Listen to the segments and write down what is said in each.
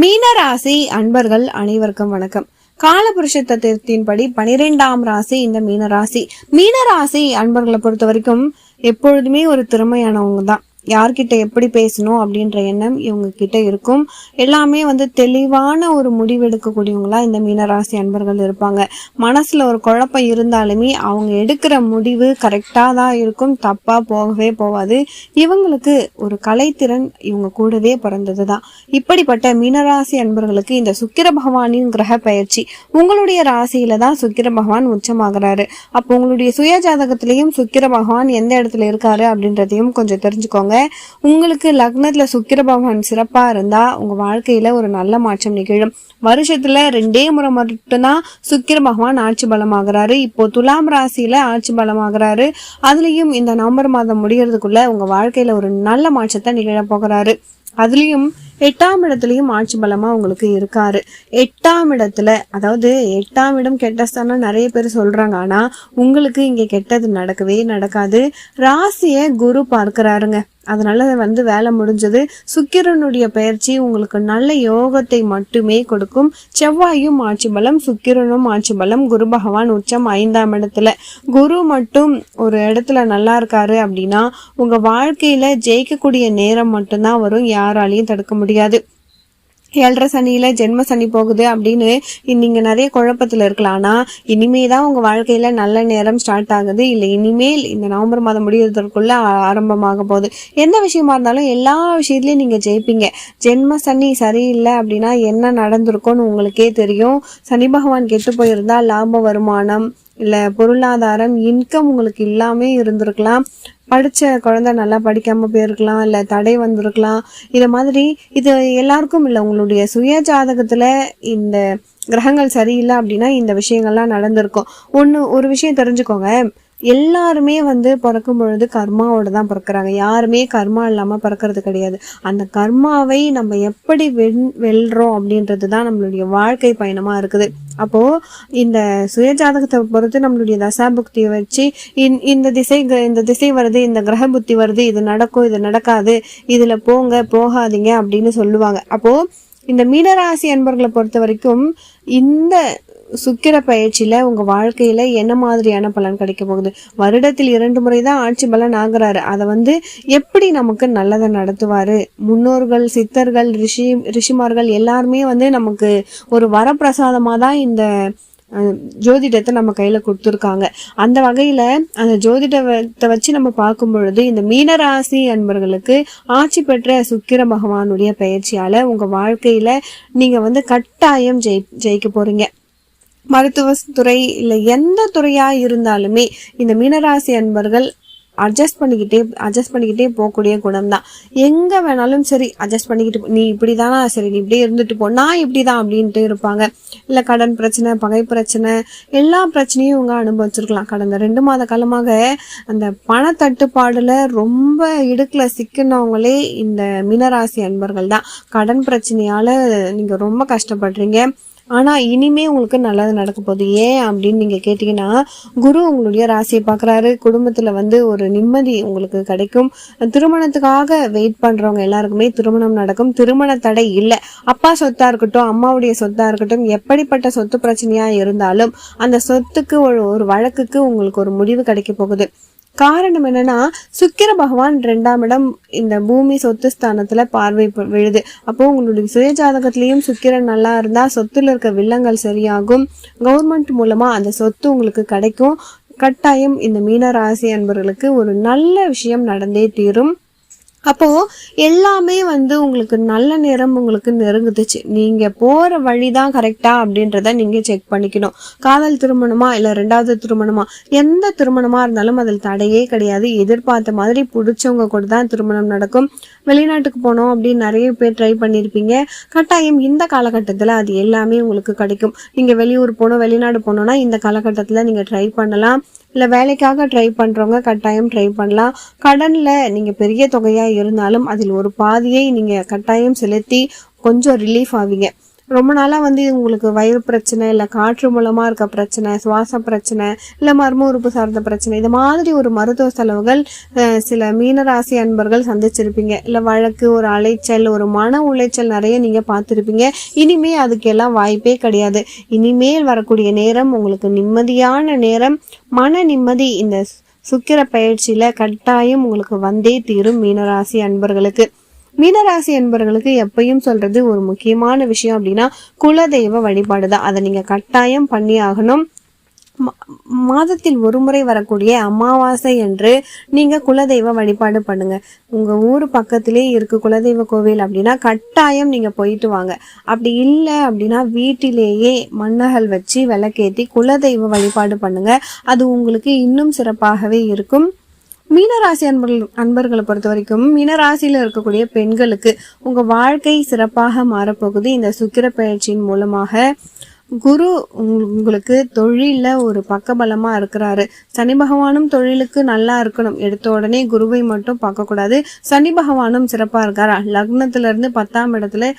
மீனராசி அன்பர்கள் அனைவருக்கும் வணக்கம். காலபுருஷ தத்துவத்தின்படி 12ஆம் ராசி இந்த மீனராசி. மீனராசி அன்பர்களை பொறுத்த வரைக்கும் எப்பொழுதுமே ஒரு திறமையானவங்க தான். யார்கிட்ட எப்படி பேசணும் அப்படின்ற எண்ணம் இவங்க கிட்ட இருக்கும். எல்லாமே தெளிவான ஒரு முடிவு எடுக்கக்கூடியவங்களா இந்த மீனராசி அன்பர்கள் இருப்பாங்க. மனசுல ஒரு குழப்பம் இருந்தாலுமே அவங்க எடுக்கிற முடிவு கரெக்டா தான் இருக்கும், தப்பா போகவே போகாது. இவங்களுக்கு ஒரு கலைத்திறன் இவங்க கூடவே பிறந்ததுதான். இப்படிப்பட்ட மீனராசி அன்பர்களுக்கு இந்த சுக்கிர பகவானின் கிரக பயிற்சி உங்களுடைய ராசியில தான் சுக்கிர பகவான் உச்சமாகிறாரு. அப்போ உங்களுடைய சுய ஜாதகத்திலையும் சுக்கிர பகவான் எந்த இடத்துல இருக்காரு அப்படின்றதையும் கொஞ்சம் தெரிஞ்சுக்கோங்க. உங்களுக்கு லக்னத்துல சுக்கிர பகவான் சிறப்பா இருந்தா உங்க வாழ்க்கையில ஒரு நல்ல மாற்றம் நிகழும். வருஷத்துல 2 முறை மட்டும்தான் சுக்கிர பகவான் ஆட்சி பலமாகிறாரு. இப்போ துலாம் ராசியில ஆட்சி பலமாகிறாரு. அதுலயும் இந்த நவம்பர் மாதம் முடியறதுக்குள்ள உங்க வாழ்க்கையில ஒரு நல்ல மாற்றத்தை நிகழ போகிறாரு. அதுலயும் 8ஆம் இடத்துலயும் ஆட்சி பலமா உங்களுக்கு இருக்காரு. 8ஆம் இடத்துல, அதாவது 8ஆம் இடம் கெட்ட ஸ்தானம் நிறைய பேர் சொல்றாங்க. ஆனா உங்களுக்கு இங்க கெட்டது நடக்கவே நடக்காது. ராசிய குரு பார்க்கிறாருங்க. அதனால வேலை முடிஞ்சது. சுக்கிரனுடைய பயிற்சி உங்களுக்கு நல்ல யோகத்தை மட்டுமே கொடுக்கும். செவ்வாயும் ஆட்சி பலம், சுக்கிரனும் ஆட்சி பலம், குரு பகவான் உச்சம் 5ஆம் இடத்துல. குரு மட்டும் ஒரு இடத்துல நல்லா இருக்காரு அப்படின்னா உங்க வாழ்க்கையில ஜெயிக்கக்கூடிய நேரம் மட்டும்தான் வரும். யாராலையும் தடுக்க முடியாது. 7.5 சனியில ஜென்ம சனி போகுது அப்படின்னு நீங்க நிறைய குழப்பத்துல இருக்கலாம். ஆனா இனிமேதான் உங்க வாழ்க்கையில நல்ல நேரம் ஸ்டார்ட் ஆகுது. இல்ல இனிமேல் இந்த நவம்பர் மாதம் முடியறதுக்குள்ள ஆரம்பமாக போகுது. எந்த விஷயமா இருந்தாலும் எல்லா விஷயத்துலயும் நீங்க ஜெயிப்பீங்க. ஜென்ம சனி சரியில்லை அப்படின்னா என்ன நடந்திருக்கும்னு உங்களுக்கே தெரியும். சனி பகவான் கெட்டு போயிருந்தா லாப வருமானம் இல்ல பொருளாதாரம் இன்கம் உங்களுக்கு இல்லாமே இருந்திருக்கலாம். படிச்ச குழந்தை நல்லா படிக்காம போயிருக்கலாம், இல்ல தடை வந்திருக்கலாம். இத மாதிரி இது எல்லாருக்கும் இல்ல, உங்களுடைய சுய ஜாதகத்துல இந்த கிரகங்கள் சரியில்லை அப்படின்னா இந்த விஷயங்கள்லாம் நடந்திருக்கும். ஒரு விஷயம் தெரிஞ்சுக்கோங்க, எல்லாருமே பிறக்கும் பொழுது கர்மாவோட தான் பிறக்கிறாங்க. யாருமே கர்மா இல்லாம பிறக்கிறது கிடையாது. அந்த கர்மாவை நம்ம எப்படி வெல்றோம் அப்படின்றது தான் நம்மளுடைய வாழ்க்கை பயணமா இருக்குது. அப்போ இந்த சுய ஜாதகத்தை பொறுத்து நம்மளுடைய தசாபுக்தியை வச்சு இந்த திசை வருது, இந்த கிரக புத்தி வருது, இது நடக்கும், இது நடக்காது, இதுல போங்க போகாதீங்க அப்படின்னு சொல்லுவாங்க. அப்போ இந்த மீனராசி அன்பர்களை பொறுத்த வரைக்கும் இந்த சுக்கிர பயிற்சியில உங்க வாழ்க்கையில என்ன மாதிரியான பலன் கிடைக்க போகுது? வருடத்தில் 2 முறை தான் ஆட்சி பலன் ஆகுறாரு. அதை எப்படி நமக்கு நல்லதை நடத்துவாரு? முன்னோர்கள், சித்தர்கள், ரிஷிமார்கள் எல்லாருமே நமக்கு ஒரு வரப்பிரசாதமா தான் இந்த ஜோதிடத்தை நம்ம கையில கொடுத்துருக்காங்க. அந்த வகையில அந்த ஜோதிடத்தை வச்சு நம்ம பார்க்கும் பொழுது இந்த மீனராசி அன்பர்களுக்கு ஆட்சி பெற்ற சுக்கிர பகவானுடைய பயிற்சியால உங்க வாழ்க்கையில நீங்க கட்டாயம் ஜெயிக்க போறீங்க. மருத்துவத்துறை இல்ல எந்த துறையா இருந்தாலுமே இந்த மீனராசி அன்பர்கள் அட்ஜஸ்ட் பண்ணிக்கிட்டே போகக்கூடிய குணம் தான். எங்க வேணாலும் சரி அட்ஜஸ்ட் பண்ணிக்கிட்டு, நீ இப்படிதானா, சரி நீ இப்படியே இருந்துட்டு போ, நான் இப்படிதான் அப்படின்ட்டு இருப்பாங்க. இல்ல கடன் பிரச்சனை, பகை பிரச்சனை, எல்லா பிரச்சனையும் இவங்க அனுபவிச்சிருக்கலாம். கடந்த 2 மாத காலமாக அந்த பண தட்டுப்பாடுல ரொம்ப இடுக்குல சிக்கினவங்களே இந்த மீனராசி அன்பர்கள் தான். கடன் பிரச்சனையால நீங்க ரொம்ப கஷ்டப்படுறீங்க. ஆனா இனிமே உங்களுக்கு நல்லது நடக்க போகுது. ஏன் அப்படின்னு நீங்க கேட்டீங்கன்னா, குரு உங்களுடைய ராசியை பாக்குறாரு. குடும்பத்துல ஒரு நிம்மதி உங்களுக்கு கிடைக்கும். திருமணத்துக்காக வெயிட் பண்றவங்க எல்லாருக்குமே திருமணம் நடக்கும். திருமண தடை இல்லை. அப்பா சொத்தா இருக்கட்டும், அம்மாவுடைய சொத்தா இருக்கட்டும், எப்படிப்பட்ட சொத்து பிரச்சனையா இருந்தாலும் அந்த சொத்துக்கு ஒரு வழக்குக்கு உங்களுக்கு ஒரு முடிவு கிடைக்க போகுது. காரணம் என்னன்னா, சுக்கிர பகவான் 2ஆம் இடம் இந்த பூமி சொத்து ஸ்தானத்துல பார்வை விழுது. அப்போ உங்களுடைய சுய ஜாதகத்திலையும் சுக்கிரன் நல்லா இருந்தா சொத்துல இருக்க வில்லங்கள் சரியாகும். கவர்மெண்ட் மூலமா அந்த சொத்து உங்களுக்கு கிடைக்கும். கட்டாயம் இந்த மீனராசி அன்பர்களுக்கு ஒரு நல்ல விஷயம் நடந்தே தீரும். அப்போ எல்லாமே உங்களுக்கு நல்ல நேரம் உங்களுக்கு நெருங்குதுச்சு. நீங்க போற வழிதான் கரெக்டா அப்படின்றத நீங்க செக் பண்ணிக்கணும். காதல் திருமணமா இல்ல 2வது திருமணமா, எந்த திருமணமா இருந்தாலும் அதில் தடையே கிடையாது. எதிர்பார்த்த மாதிரி பிடிச்சவங்க கூட தான் திருமணம் நடக்கும். வெளிநாட்டுக்கு போனோம் அப்படின்னு நிறைய பேர் ட்ரை பண்ணியிருப்பீங்க. கட்டாயம் இந்த காலகட்டத்துல அது எல்லாமே உங்களுக்கு கிடைக்கும். நீங்க வெளியூர் போகணும், வெளிநாடு போனோம்னா இந்த காலகட்டத்துல நீங்க ட்ரை பண்ணலாம். இல்ல வேலைக்காக ட்ரை பண்றவங்க கட்டாயம் ட்ரை பண்ணலாம். கடன்ல நீங்க பெரிய தொகையா இருந்தாலும் அதில் ஒரு பாதியை நீங்க கட்டாயம் செலுத்தி கொஞ்சம் ரிலீஃப் ஆவீங்க. ரொம்ப நாளா உங்களுக்கு வயிறு பிரச்சனை, இல்ல காற்று மூலமா இருக்க பிரச்சனை, சுவாச பிரச்சனை, இல்ல மர்ம உறுப்பு சார்ந்த பிரச்சனை, இது மாதிரி ஒரு மருத்துவ செலவுகள் சில மீனராசி அன்பர்கள் சந்திச்சிருப்பீங்க. இல்ல வழக்கு, ஒரு அலைச்சல், ஒரு மன உளைச்சல் நிறைய நீங்க பார்த்திருப்பீங்க. இனிமே அதுக்கெல்லாம் வாய்ப்பே கிடையாது. இனிமேல் வரக்கூடிய நேரம் உங்களுக்கு நிம்மதியான நேரம், மன நிம்மதி இந்த சுக்கிர பயிற்சியில கட்டாயம் உங்களுக்கு வந்தே தீரும். மீனராசி அன்பர்களுக்கு எப்பயும் சொல்றது ஒரு முக்கியமான விஷயம் அப்படின்னா குலதெய்வ வழிபாடு தான். அதை நீங்க கட்டாயம் பண்ணி ஆகணும். மாதத்தில் ஒரு முறை வரக்கூடிய அமாவாசை என்று நீங்க குலதெய்வ வழிபாடு பண்ணுங்க. உங்க ஊர் பக்கத்திலே இருக்கு குலதெய்வ கோவில் அப்படின்னா கட்டாயம் நீங்க போயிட்டு வாங்க. அப்படி இல்லை அப்படின்னா வீட்டிலேயே மண்ணகல் வச்சு விளக்கேத்தி குலதெய்வ வழிபாடு பண்ணுங்க. அது உங்களுக்கு இன்னும் சிறப்பாகவே இருக்கும். மீனராசி அன்பர்களை பொறுத்த வரைக்கும் மீனராசியில இருக்கக்கூடிய பெண்களுக்கு உங்க வாழ்க்கை சிறப்பாக மாறப்போகுது. இந்த சுக்கிர பயிற்சியின் மூலமாக குரு உங்களுக்கு தொழில ஒரு பக்கபலமா இருக்கிறாரு. சனி பகவானும் தொழிலுக்கு நல்லா இருக்கணும். எடுத்த உடனே குருவை மட்டும் பார்க்க கூடாது. சனி பகவானும் சிறப்பா இருக்காரா, லக்னத்துல இருந்து 10ஆம் இடத்துல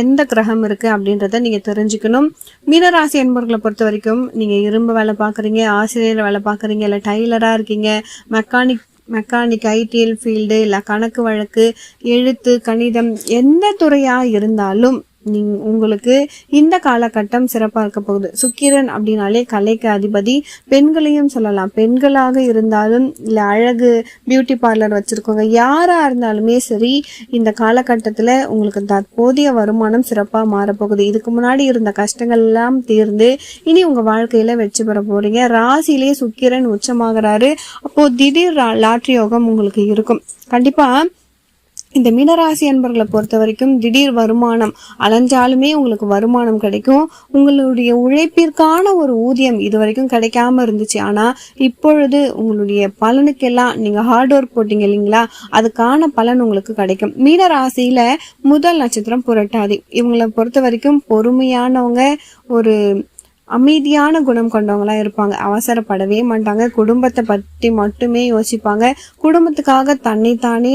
எந்த கிரகம் இருக்கு அப்படின்றத நீங்க தெரிஞ்சுக்கணும். மீனராசி என்பவர்களை பொறுத்த வரைக்கும் நீங்க இரும்பு வேலை பாக்குறீங்க, ஆசிரியர் வேலை பாக்குறீங்க, இல்ல டைலரா இருக்கீங்க, மெக்கானிக் ஐடிஎல் ஃபீல்டு, இல்ல கணக்கு வழக்கு, எழுத்து, கணிதம், எந்த துறையா இருந்தாலும் உங்களுக்கு இந்த காலகட்டம் சிறப்பா இருக்க போகுது. சுக்கிரன் அப்படின்னாலே கலைக்கு அதிபதி. பெண்களையும் சொல்லலாம். பெண்களாக இருந்தாலும் இல்ல அழகு பியூட்டி பார்லர் வச்சிருக்கோங்க, யாரா இருந்தாலுமே சரி, இந்த காலகட்டத்துல உங்களுக்கு தற்போதைய வருமானம் சிறப்பா மாறப்போகுது. இதுக்கு முன்னாடி இருந்த கஷ்டங்கள் எல்லாம் தீர்ந்து இனி உங்க வாழ்க்கையில வெற்றி பெற போறீங்க. ராசியிலே சுக்கிரன் உச்சமாகறாரு. அப்போ திடீர் லாட்ரி யோகம் உங்களுக்கு இருக்கும். கண்டிப்பா இந்த மீனராசி அன்பர்களை பொறுத்த வரைக்கும் திடீர் வருமானம், அலைஞ்சாலுமே உங்களுக்கு வருமானம் கிடைக்கும். உங்களுடைய உழைப்பிற்கான ஒரு ஊதியம் இது வரைக்கும் கிடைக்காம இருந்துச்சு. ஆனா இப்பொழுது உங்களுடைய பலனுக்கெல்லாம் நீங்க ஹார்ட் ஒர்க் போட்டீங்க இல்லைங்களா, அதுக்கான பலன் உங்களுக்கு கிடைக்கும். மீனராசியில முதல் நட்சத்திரம் புரட்டாதி. இவங்களை பொறுத்த வரைக்கும் பொறுமையானவங்க, ஒரு அமைதியான குணம் கொண்டவங்களா இருப்பாங்க. அவசரப்படவே மாட்டாங்க. குடும்பத்தை பற்றி மட்டுமே யோசிப்பாங்க. குடும்பத்துக்காக தன்னைத்தானே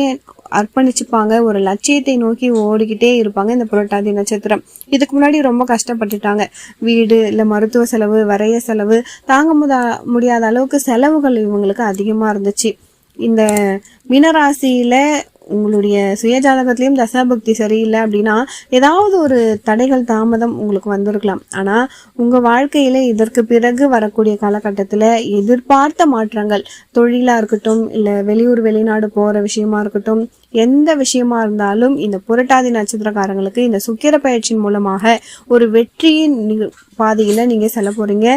அர்ப்பணிச்சுப்பாங்க. ஒரு லட்சியத்தை நோக்கி ஓடிக்கிட்டே இருப்பாங்க இந்த புரட்டாதி நட்சத்திரம். இதுக்கு முன்னாடி ரொம்ப கஷ்டப்பட்டுட்டாங்க. வீடு இல்ல மருத்துவ செலவு, வரைய செலவு, தாங்க முடியாத அளவுக்கு செலவுகள் இவங்களுக்கு அதிகமா இருந்துச்சு. இந்த மீனராசியில உங்களுடைய சுயஜாதகத்திலையும் தசாபக்தி சரியில்லை அப்படின்னா ஏதாவது ஒரு தடைகள், தாமதம் உங்களுக்கு வந்திருக்கலாம். ஆனா உங்க வாழ்க்கையில இதற்கு பிறகு வரக்கூடிய காலகட்டத்துல எதிர்பார்த்த மாற்றங்கள், தொழிலா இருக்கட்டும், இல்ல வெளியூர் வெளிநாடு போற விஷயமா இருக்கட்டும், எந்த விஷயமா இருந்தாலும் இந்த புரட்டாதி நட்சத்திரக்காரங்களுக்கு இந்த சுக்கிர பயிற்சியின் மூலமாக ஒரு வெற்றியின் பாதையில நீங்க செல்ல போறீங்க.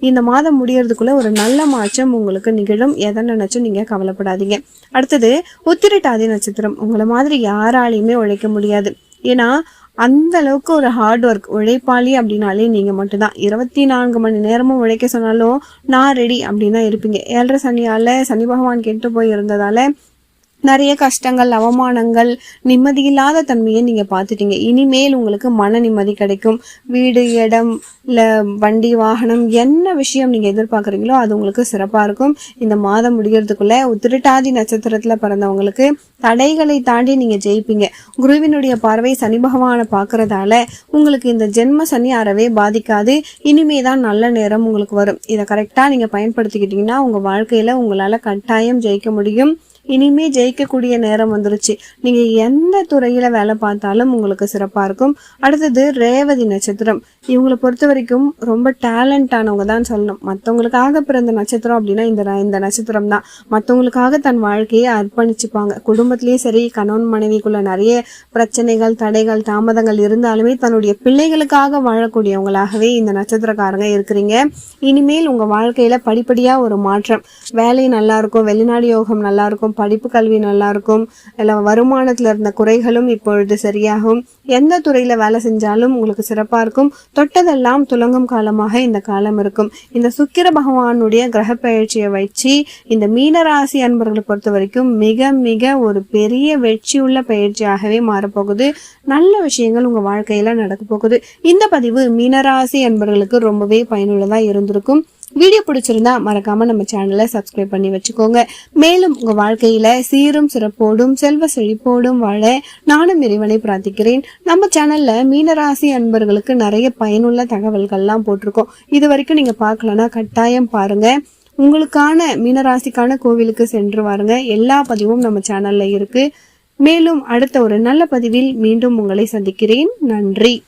இந்த மாதம் முடியறதுக்குள்ள ஒரு நல்ல மாற்றம் உங்களுக்கு நிகழும். எதை நினைச்சும் நீங்க கவலைப்படாதீங்க. அடுத்தது உத்திரட்டாதி நட்சத்திரம். உங்களை மாதிரி யாராலையுமே உழைக்க முடியாது. ஏன்னா அந்த அளவுக்கு ஒரு ஹார்ட் ஒர்க், உழைப்பாளி அப்படின்னாலே நீங்க மட்டும்தான். 24 மணி நேரமும் உழைக்க சொன்னாலும் நான் ரெடி அப்படின்னா இருப்பீங்க. 7.5 சனியால சனி பகவான் கெட்டு போய் இருந்ததால நிறைய கஷ்டங்கள், அவமானங்கள், நிம்மதியில்லாத தன்மையை நீங்க பார்த்துட்டீங்க. இனிமேல் உங்களுக்கு மன நிம்மதி கிடைக்கும். வீடு, இடம், இல்ல வண்டி, வாகனம், என்ன விஷயம் நீங்க எதிர்பார்க்குறீங்களோ அது உங்களுக்கு சிறப்பா இருக்கும். இந்த மாதம் முடிகிறதுக்குள்ள உத்திரட்டாதி நட்சத்திரத்துல பிறந்தவங்களுக்கு தடைகளை தாண்டி நீங்க ஜெயிப்பீங்க. குருவினுடைய பார்வை சனி பகவானை பார்க்கறதால உங்களுக்கு இந்த ஜென்ம சனி அறவே பாதிக்காது. இனிமேதான் நல்ல நேரம் உங்களுக்கு வரும். இதை கரெக்டா நீங்க பயன்படுத்திக்கிட்டீங்கன்னா உங்க வாழ்க்கையில உங்களால கட்டாயம் ஜெயிக்க முடியும். இனிமே ஜெயிக்கக்கூடிய நேரம் வந்துருச்சு. நீங்க எந்த துறையில வேலை பார்த்தாலும் உங்களுக்கு சிறப்பா இருக்கும். அடுத்தது ரேவதி நட்சத்திரம். இவங்களை பொறுத்த வரைக்கும் ரொம்ப டேலண்ட் ஆனவங்க தான் சொல்லணும். மற்றவங்களுக்காக பிறந்த நட்சத்திரம் அப்படின்னா இந்த நட்சத்திரம் தான். மற்றவங்களுக்காக தன் வாழ்க்கையை அர்ப்பணிச்சுப்பாங்க. குடும்பத்திலேயே சரி, கணவன் மனைவிக்குள்ள நிறைய பிரச்சனைகள், தடைகள், தாமதங்கள் இருந்தாலுமே தன்னுடைய பிள்ளைகளுக்காக வாழக்கூடியவங்களாகவே இந்த நட்சத்திரக்காரங்க இருக்கிறீங்க. இனிமேல் உங்க வாழ்க்கையில படிப்படியா ஒரு மாற்றம். வேலை நல்லா இருக்கும், வெளிநாடு யோகம் நல்லா இருக்கும், படிப்பு கல்வி நல்லா இருக்கும், இல்ல வருமானத்துல இருந்த குறைகளும் இப்பொழுது சரியாகும். எந்த துறையில வேலை செஞ்சாலும் உங்களுக்கு சிறப்பா இருக்கும். தொட்டதெல்லாம் துலங்கும் காலமாக இந்த காலம் இருக்கும். இந்த சுக்கிர பகவானுடைய கிரக பயிற்சியை வச்சு இந்த மீனராசி அன்பர்களை பொறுத்த வரைக்கும் மிக மிக ஒரு பெரிய வெற்றியுள்ள பயிற்சியாகவே மாறப்போகுது. நல்ல விஷயங்கள் உங்க வாழ்க்கையில நடக்க போகுது. இந்த பதிவு மீனராசி அன்பர்களுக்கு ரொம்பவே பயனுள்ளதா இருந்திருக்கும். வீடியோ பிடிச்சிருந்தா மறக்காம நம்ம சேனலை சப்ஸ்கிரைப் பண்ணி வச்சுக்கோங்க. மேலும் உங்க வாழ்க்கையில சீரும் சிறப்போடும் செல்வ செழிப்போடும் வாழ நானும் இறைவனை பிரார்த்திக்கிறேன். நம்ம சேனல்ல மீனராசி அன்பர்களுக்கு நிறைய பயனுள்ள தகவல்கள்லாம் போட்டிருக்கோம். இது வரைக்கும் நீங்க பார்க்கலன்னா கட்டாயம் பாருங்க. உங்களுக்கான மீனராசிக்கான கோவிலுக்கு சென்று வாருங்க. எல்லா பதிவும் நம்ம சேனல்ல இருக்கு. மேலும் அடுத்த ஒரு நல்ல பதிவில் மீண்டும் உங்களை சந்திக்கிறேன். நன்றி.